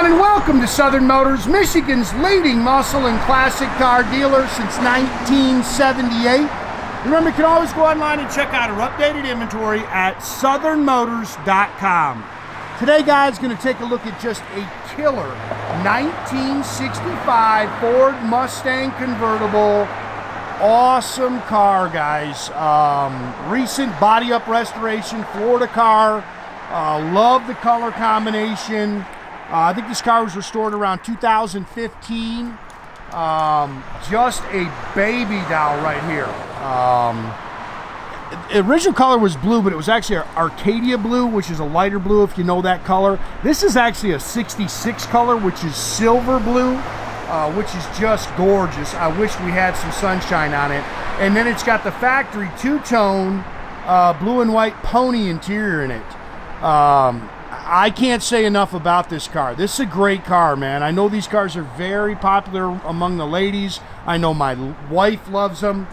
everyone, and welcome to Southern Motors, Michigan's leading muscle and classic car dealer since 1978. Remember, you can always go online and check out our updated inventory at southernmotors.com. Today, guys, going to take a look at just a killer 1965 Ford Mustang convertible. Awesome car, guys. Recent body-up restoration, Florida car. Love the color combination. I think this car was restored around 2015. Just a baby doll right here. The original color was blue, but it was actually Arcadia blue, which is a lighter blue if you know that color. This is actually a 66 color, which is silver blue, which is just gorgeous. I wish we had some sunshine on it. And then it's got the factory two-tone blue and white pony interior in it. I can't say enough about this car. This is a great car, man. I know these cars are very popular among the ladies. I know my wife loves them.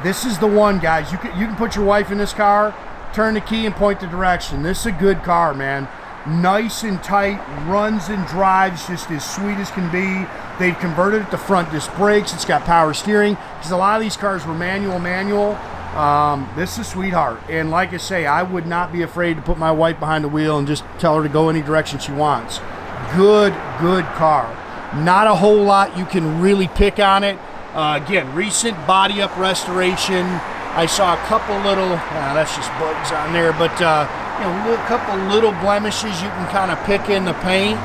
This is the one, guys. You can put your wife in this car, turn the key, and point the direction. This is a good car, man. Nice and tight, runs and drives just as sweet as can be. They've converted it to front disc brakes. It's got power steering, because a lot of these cars were manual. This is a sweetheart, and like I say, I would not be afraid to put my wife behind the wheel and just tell her to go any direction she wants. Good car. Not a whole lot you can really pick on it. Again, recent body up restoration. I saw a couple little, that's just bugs on there, but a couple little blemishes you can kind of pick in the paint,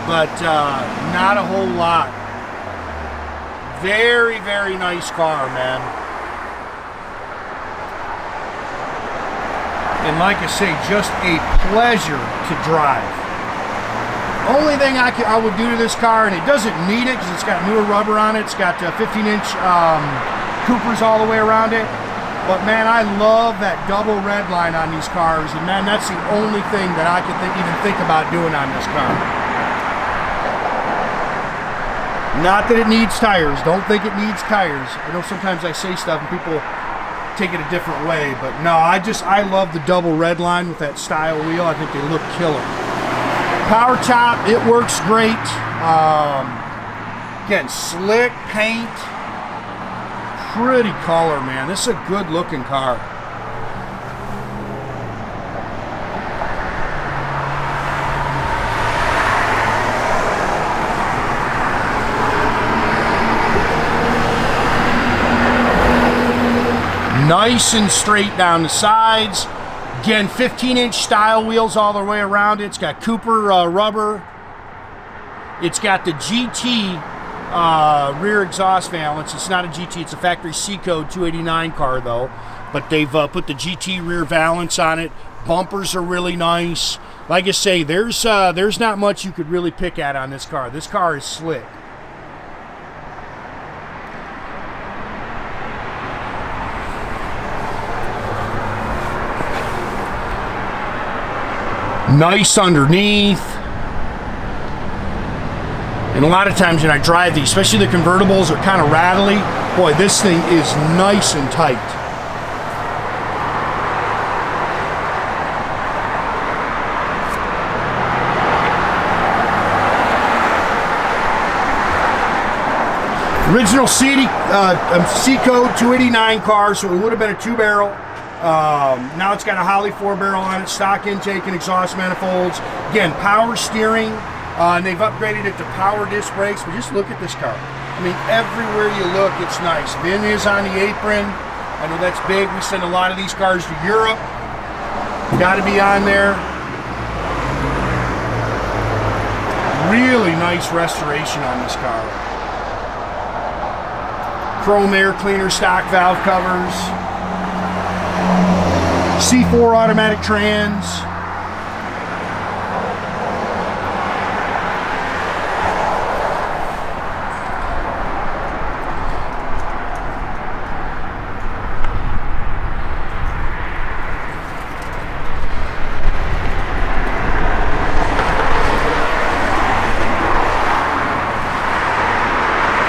but not a whole lot. Very nice car, man. And like I say, just a pleasure to drive. Only thing I would do to this car, and it doesn't need it because it's got newer rubber on it. It's got 15-inch Coopers all the way around it. But man, I love that double red line on these cars, and man, that's the only thing that I could even think about doing on this car. Not that it needs tires. Don't think it needs tires. I know sometimes I say stuff and people take it a different way, but no, I love the double red line with that style wheel. I think they look killer. Power top, it works great. Again, slick paint, pretty color, man. This is a good looking car. Nice and straight down the sides. Again, 15-inch style wheels all the way around it. It's got Cooper rubber. It's got the GT rear exhaust valence. It's not a GT, it's a factory C-code 289 car though. But they've put the GT rear valence on it. Bumpers are really nice. Like I say, there's not much you could really pick at on this car. This car is slick. Nice underneath. And a lot of times when I drive these, especially the convertibles, are kind of rattly. Boy, this thing is nice and tight. Original C-code 289 car, so it would have been a 2-barrel. Now it's got a Holley 4-barrel on it, stock intake and exhaust manifolds. Again, power steering, and they've upgraded it to power disc brakes. But just look at this car. I mean, everywhere you look, it's nice. VIN is on the apron. I know that's big. We send a lot of these cars to Europe. Got to be on there. Really nice restoration on this car. Chrome air cleaner, stock valve covers. C4 automatic trans.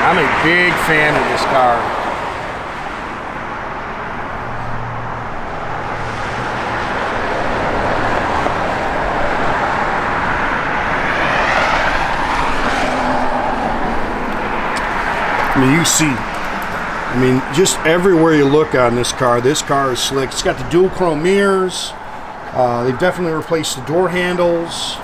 I'm a big fan of this car. I mean, you see, I mean, just everywhere you look on this car is slick. It's got the dual chrome mirrors. They've definitely replaced the door handles.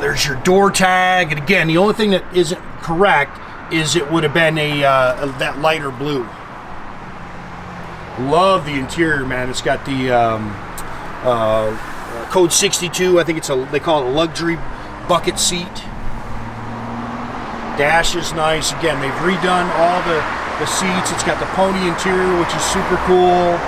There's your door tag, and again, the only thing that isn't correct is it would have been that lighter blue. Love the interior, man. It's got the code 62. I think they call it a luxury bucket seat. Dash is nice. Again, they've redone all the seats. It's got the pony interior, which is super cool.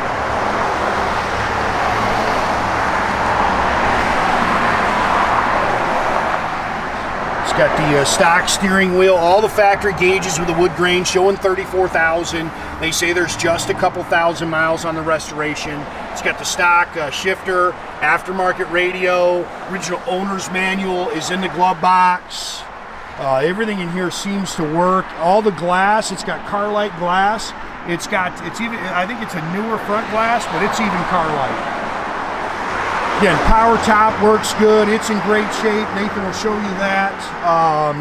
Got the stock steering wheel, all the factory gauges with the wood grain showing 34,000. They say there's just a couple thousand miles on the restoration. It's got the stock shifter, aftermarket radio, original owner's manual is in the glove box. Everything in here seems to work. All the glass, it's got Carlite glass. It's even, I think it's a newer front glass, but it's even Carlite. Again, power top works good. It's in great shape. Nathan will show you that.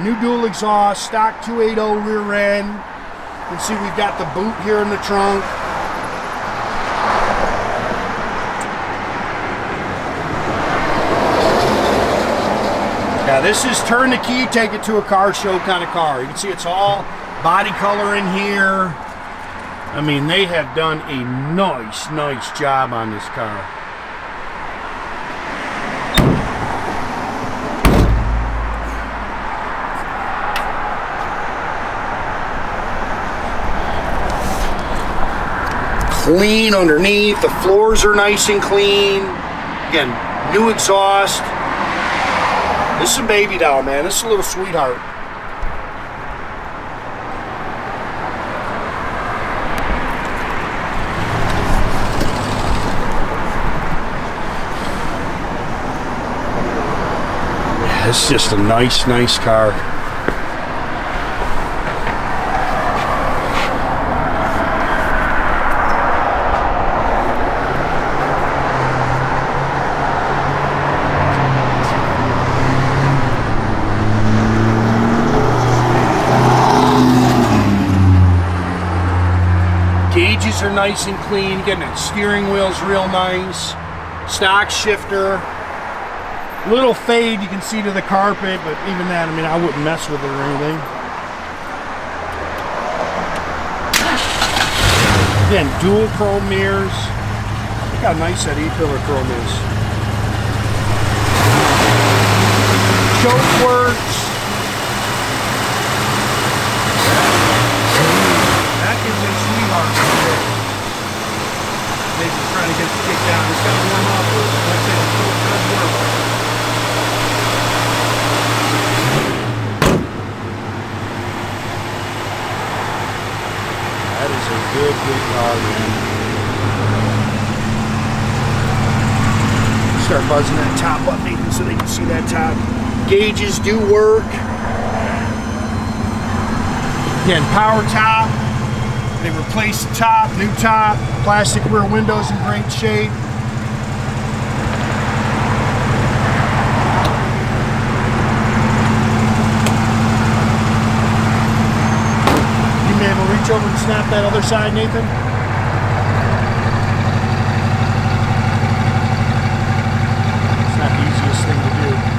New dual exhaust, stock 280 rear end. You can see we've got the boot here in the trunk. Yeah, this is turn the key, take it to a car show kind of car. You can see it's all body color in here. I mean, they have done a nice job on this car. Clean underneath, the floors are nice and clean. Again, new exhaust. This is a baby doll, man. This is a little sweetheart. Yeah, it's just a nice car. Gauges are nice and clean. Again, that steering wheel's real nice. Stock shifter. Little fade you can see to the carpet, but even that, I mean, I wouldn't mess with it or anything. Again, dual chrome mirrors. Look how nice that E-pillar chrome is. Choke works. That is a sweetheart. Maybe trying to get the kick down. It's got to warm up. That's it. It does work. That is a good car, man. Start buzzing that top up, Nathan, so they can see that top. Gauges do work. Again, power top. They replaced the top, new top, plastic rear windows in great shape. You may able to reach over and snap that other side, Nathan. It's not the easiest thing to do.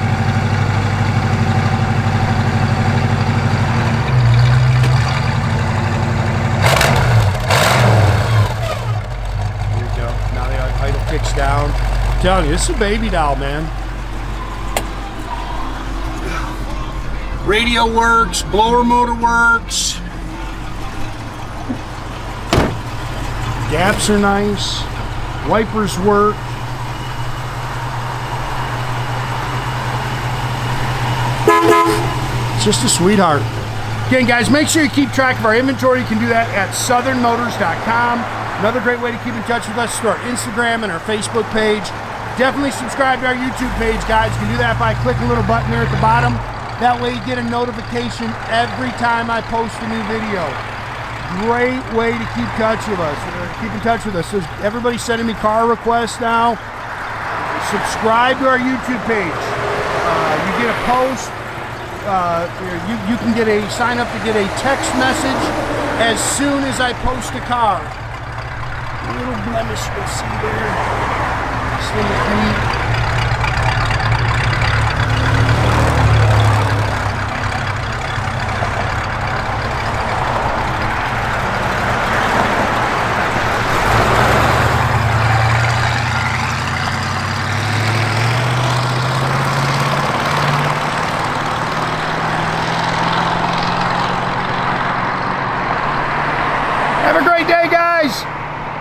Kicks down. I'm telling you, this is a baby doll, man. Radio works, blower motor works. Gaps are nice. Wipers work. It's just a sweetheart. Again, guys, make sure you keep track of our inventory. You can do that at southernmotors.com. Another great way to keep in touch with us is through our Instagram and our Facebook page. Definitely subscribe to our YouTube page, guys. You can do that by clicking a little button there at the bottom. That way you get a notification every time I post a new video. Great way to keep in touch with us. So everybody's sending me car requests now. Subscribe to our YouTube page. You get a post you can get a sign up to get a text message as soon as I post a car. A little blemish you'll see there. Just in the paint.